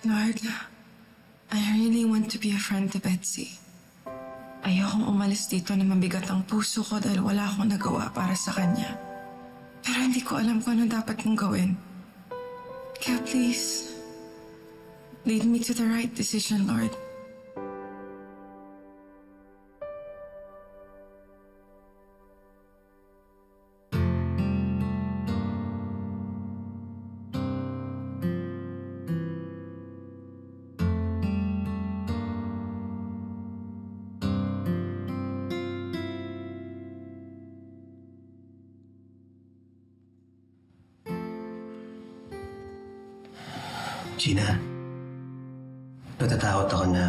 Lord, I really want to be a friend to Betsy. Ayokong umalis dito na mabigat ang puso ko dahil wala akong nagawa para sa kanya. Pero hindi ko alam kung ano dapat kong gawin. Kaya please, lead me to the right decision, Lord. Gina, natatakot ako na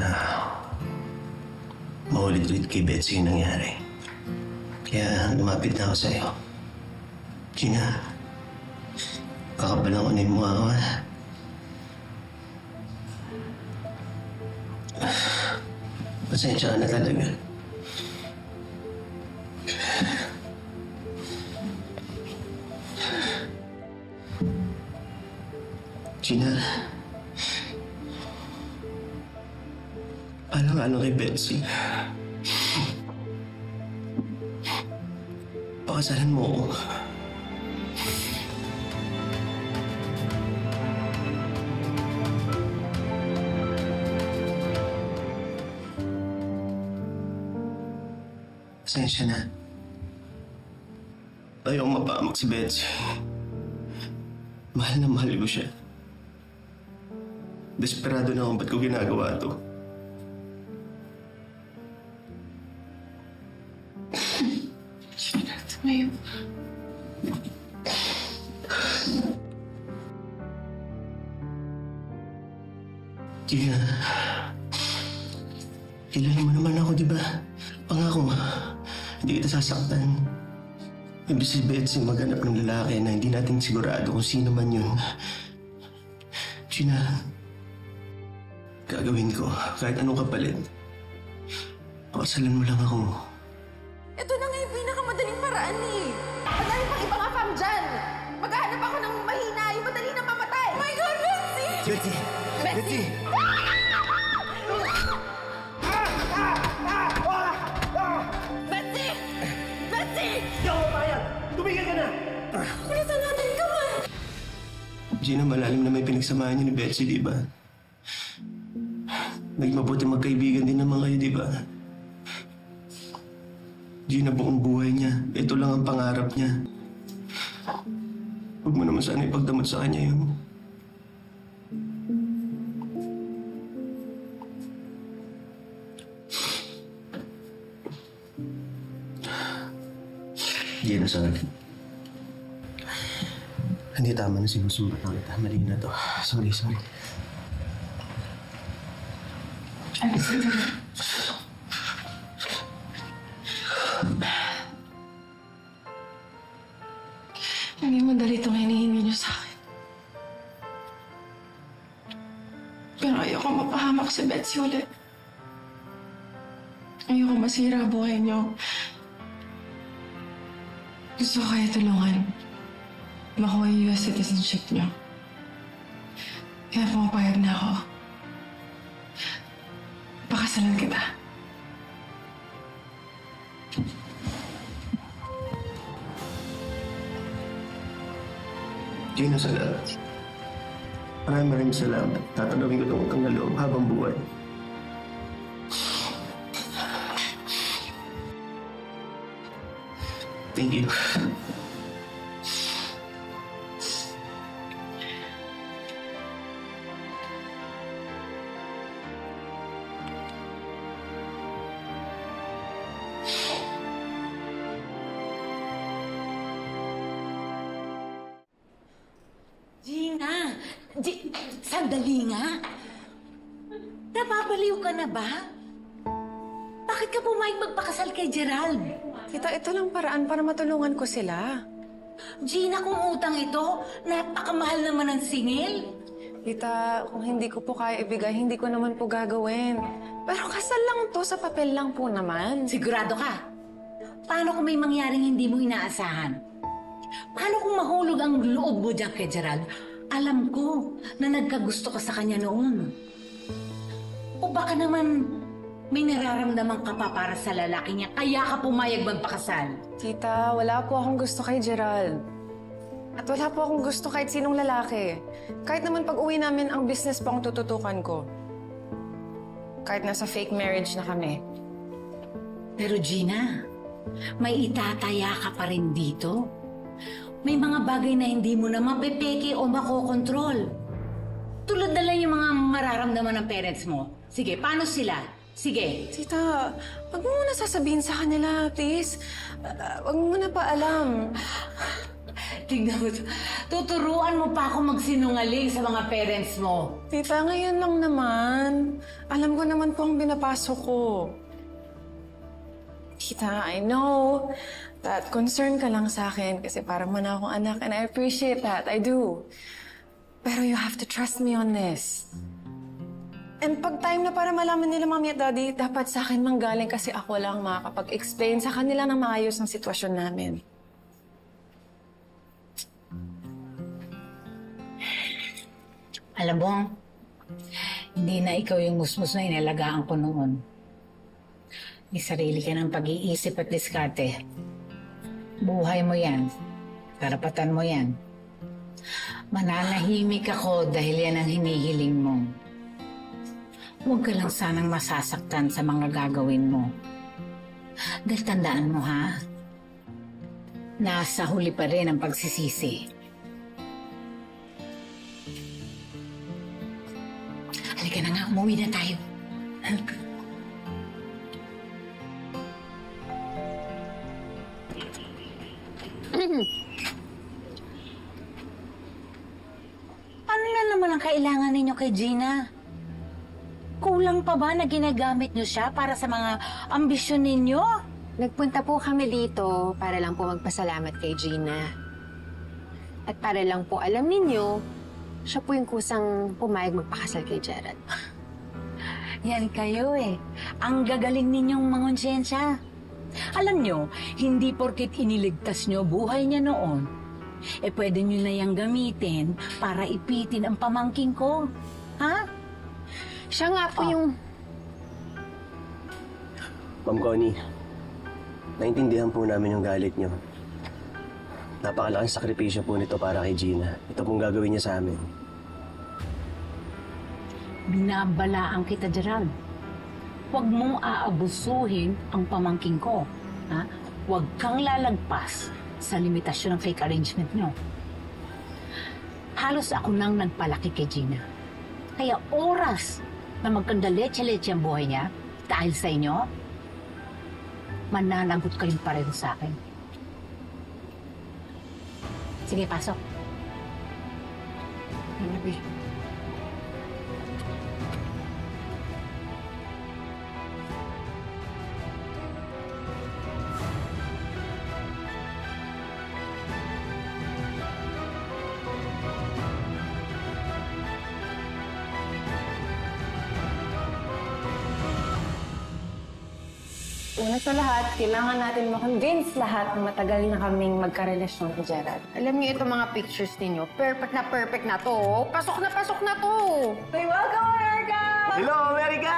maulit-ulit kay Betsy yung nangyari. Kaya lumapit na ako sa'yo. Gina, kakabalan ko na yung mukha ko, ha? Pasensya ka na talaga. Gina, alang-alang kay Betsy. Pakasalan mo ako. Pasensya na. Ayaw mapahamak si Betsy. Mahal na mahal ko siya. Desperado na akong ba't ko ginagawa to. Tumayo. Gina, kilala mo naman ako, di ba? Pangako nga, hindi kita sasaktan. Ibig si Betsy maghanap ng lalaki na hindi natin sigurado kung sino man yun. Gina, gagawin ko kahit anong kapalit. Pakasalan mo lang ako. Ito na nga yung pinakamadaling paraan eh. Madami pang ibang afam dyan. Maghahanap ako ng mahina, yung madali na mamatay. Oh my God, Betsy! Betsy! Betsy! Betsy! Betsy! Hindi ako mapayag! Tumigil ka na! Kulisan natin ka man! Gina, malalim na may pinagsamahan niyo ni Betsy, di ba? Naging mabuti magkaibigan din naman kayo, di ba? Gina, buong buhay niya. Ito lang ang pangarap niya. Huwag mo naman sana ipagdamot sa kanya yun. Gina, sorry. Hindi tama na sinusumbat na kita. Mali na to. Sorry. Hindi madali itong hinihingi niyo sa akin. Pero ayoko mapahamak si Betsy ulit. Ayoko masira buhay niyo. Gusto ko kayo tulungan. Makuha yung US citizenship niyo. Kaya pumapayag na ako. Pakasalan kita. Gina, salamat. Maraming salamat. Tatanawin ko itong utang na loob habang buhay. Thank you. Gina! Sandali nga! Napapaliw ka na ba? Bakit ka pumayag magpakasal kay Gerald? Tita, ito lang paraan para matulungan ko sila. Gina, kung utang ito, napakamahal naman ng singil. Tita, kung hindi ko po kaya ibigay, hindi ko naman po gagawin. Pero kasal lang to, sa papel lang po naman. Sigurado ka? Paano kung may mangyaring hindi mo inaasahan? Paano kung mahulog ang loob mo dyan kay Gerald? Alam ko na nagkagusto ka sa kanya noon. O baka naman may nararamdaman ka pa para sa lalaki niya, kaya ka pumayag magpakasal. Tita, wala po akong gusto kay Gerald. At wala po akong gusto kahit sinong lalaki. Kahit naman pag uwi namin, ang business pa ang tututukan ko. Kahit nasa fake marriage na kami. Pero Gina, may itataya ka pa rin dito. May mga bagay na hindi mo na mapepeke o makokontrol. Tulad na lang yung mga mararamdaman ng parents mo. Sige, paano sila? Sige. Tita, wag mo muna sasabihin sa kanila, please. Wag mo muna pa alam. Tingnan mo, tuturuan mo pa ako magsinungaling sa mga parents mo. Tita, ngayon lang naman. Alam ko naman po ang binapasok ko. Tita, I know that concern ka lang sa akin kasi parang man akong anak and I appreciate that. I do. Pero you have to trust me on this. And pag time na para malaman nila, Mommy at Daddy, dapat sa akin manggaling kasi ako lang makakapag-explain sa kanila ng maayos ang sitwasyon namin. Alam mo, hindi na ikaw yung musmus na inalagaan ko noon. May sarili ka ng pag-iisip at diskarte. Buhay mo yan. Karapatan mo yan. Mananahimik ako dahil yan ang hinihiling mo. Huwag ka lang sanang masasaktan sa mga gagawin mo. Dahil tandaan mo ha, nasa huli pa rin ang pagsisisi. Halika na nga, umuwi na tayo. Ano na naman ang kailangan ninyo kay Gina? Kulang pa ba na ginagamit niyo siya para sa mga ambisyon ninyo? Nagpunta po kami dito para lang po magpasalamat kay Gina. At para lang po alam ninyo, siya po yung kusang pumayag magpakasal kay Gerald. Yan kayo eh. Ang gagaling ninyong mangonsyensya. Alam nyo, hindi porkit iniligtas nyo buhay niya noon, eh pwede nyo na yung gamitin para ipitin ang pamangking ko. Ha? Siya nga po yung... Ma'am Connie, naintindihan po namin yung galit niyo. Napakalaking sakripisyo po nito para kay Gina. Ito pong gagawin niya sa amin. Binabalaan kita, Gerald. Huwag mong aabusuhin ang pamangking ko. Ha? Huwag kang lalagpas sa limitasyon ng fake arrangement nyo. Halos ako nang nagpalaki kay Gina. Kaya oras na magkandaletse-letse ang buhay niya dahil sa inyo, mananagot kayong pareho sa akin. Sige, pasok. Maybe. Una sa lahat, kailangan natin makonvince lahat na matagal na kaming magkarelasyon ni Gerald. Alam niyo itong mga pictures ninyo, perfect na to. Pasok na to. Hey, welcome, America! Hello, America!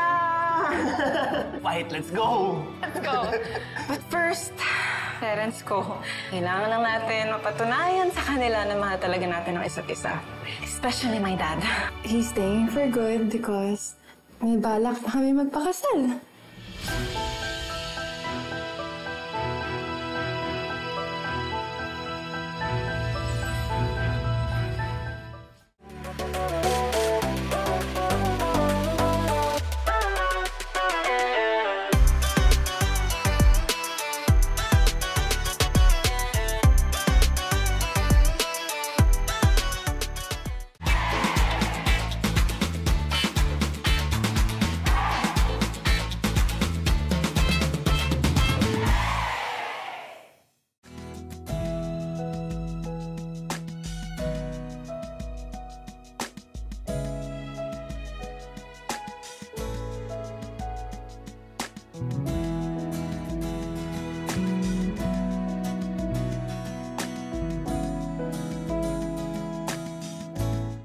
Fight, let's go! Let's go! But first, parents ko, kailangan lang natin mapatunayan sa kanila na mahal talaga natin ang isa't isa. Especially my dad. He's staying for good because may balak pa kami magpakasal.